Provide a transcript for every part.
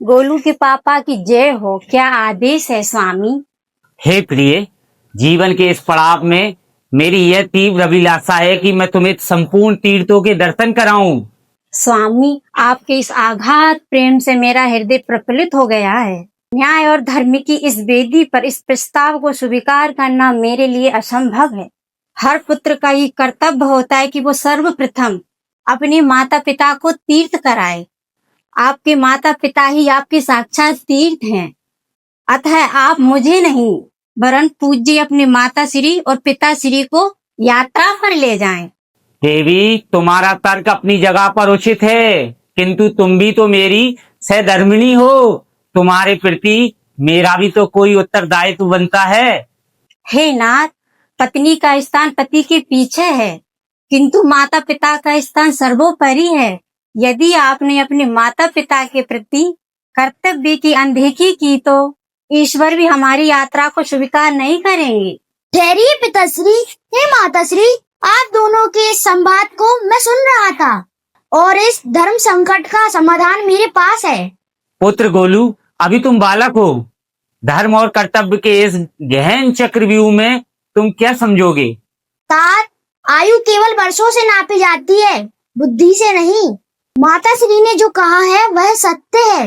गोलू के पापा की जय हो। क्या आदेश है स्वामी? हे प्रिय, जीवन के इस पड़ाव में मेरी यह तीव्र अभिलाषा है कि मैं तुम्हें संपूर्ण तीर्थों के दर्शन कराऊं। स्वामी, आपके इस आघात प्रेम से मेरा हृदय प्रफुल्लित हो गया है। न्याय और धर्म की इस वेदी पर इस प्रस्ताव को स्वीकार करना मेरे लिए असंभव है। हर पुत्र का ये कर्तव्य होता है कि वो सर्वप्रथम अपने माता पिता को तीर्थ कराए। आपके माता पिता ही आपके साक्षात तीर्थ हैं। अतः आप मुझे नहीं वरन पूज्य अपने माता श्री और पिता श्री को यात्रा पर ले जाएं। देवी, तुम्हारा तर्क अपनी जगह पर उचित है, किंतु तुम भी तो मेरी सहधर्मिणी हो। तुम्हारे प्रति मेरा भी तो कोई उत्तरदायित्व बनता है। हे नाथ, पत्नी का स्थान पति के पीछे है, किंतु माता पिता का स्थान सर्वोपरि है। यदि आपने अपने माता पिता के प्रति कर्तव्य की अनदेखी की तो ईश्वर भी हमारी यात्रा को स्वीकार नहीं करेंगे। ठहरिए पिताश्री, हे माताश्री, आप दोनों के इस संवाद को मैं सुन रहा था और इस धर्म संकट का समाधान मेरे पास है। पुत्र गोलू, अभी तुम बालक हो। धर्म और कर्तव्य के इस गहन चक्रव्यूह में तुम क्या समझोगे? तात, आयु केवल वर्षों से नापी जाती है, बुद्धि से नहीं। माता श्री ने जो कहा है वह सत्य है।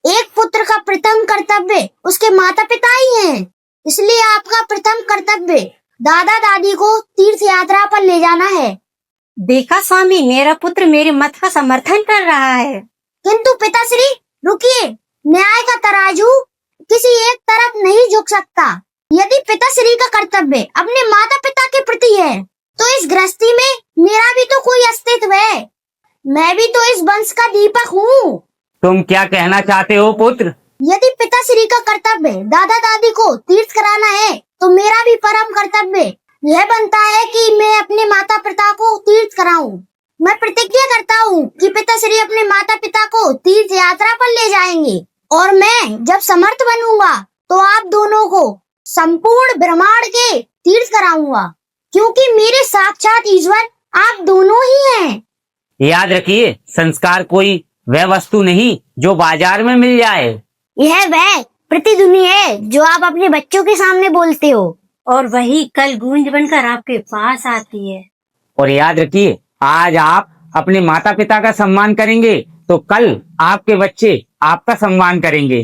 एक पुत्र का प्रथम कर्तव्य उसके माता पिता ही हैं। इसलिए आपका प्रथम कर्तव्य दादा दादी को तीर्थ यात्रा पर ले जाना है। देखा स्वामी, मेरा पुत्र मेरे मत का समर्थन कर रहा है। किंतु पिताश्री रुकिए, न्याय का तराजू किसी एक तरफ नहीं झुक सकता। यदि पिताश्री का कर्तव्य अपने माता पिता के प्रति है तो इस गृहस्थी में मेरा भी तो कोई अस्तित्व है। मैं भी तो इस वंश का दीपक हूँ। तुम क्या कहना चाहते हो पुत्र? यदि पिताश्री का कर्तव्य दादा दादी को तीर्थ कराना है तो मेरा भी परम कर्तव्य यह बनता है कि मैं अपने माता पिता को तीर्थ कराऊं। मैं प्रतिज्ञा करता हूँ कि पिताश्री अपने माता पिता को तीर्थ यात्रा पर ले जाएंगे और मैं जब समर्थ बनूंगा तो आप दोनों को संपूर्ण ब्रह्मांड के तीर्थ कराऊंगा, क्योंकि मेरे साक्षात ईश्वर आप दोनों ही हैं। याद रखिए, संस्कार कोई वह वस्तु नहीं जो बाजार में मिल जाए। यह वह प्रतिध्वनि है जो आप अपने बच्चों के सामने बोलते हो और वही कल गूंज बनकर आपके पास आती है। और याद रखिए, आज आप अपने माता पिता का सम्मान करेंगे तो कल आपके बच्चे आपका सम्मान करेंगे।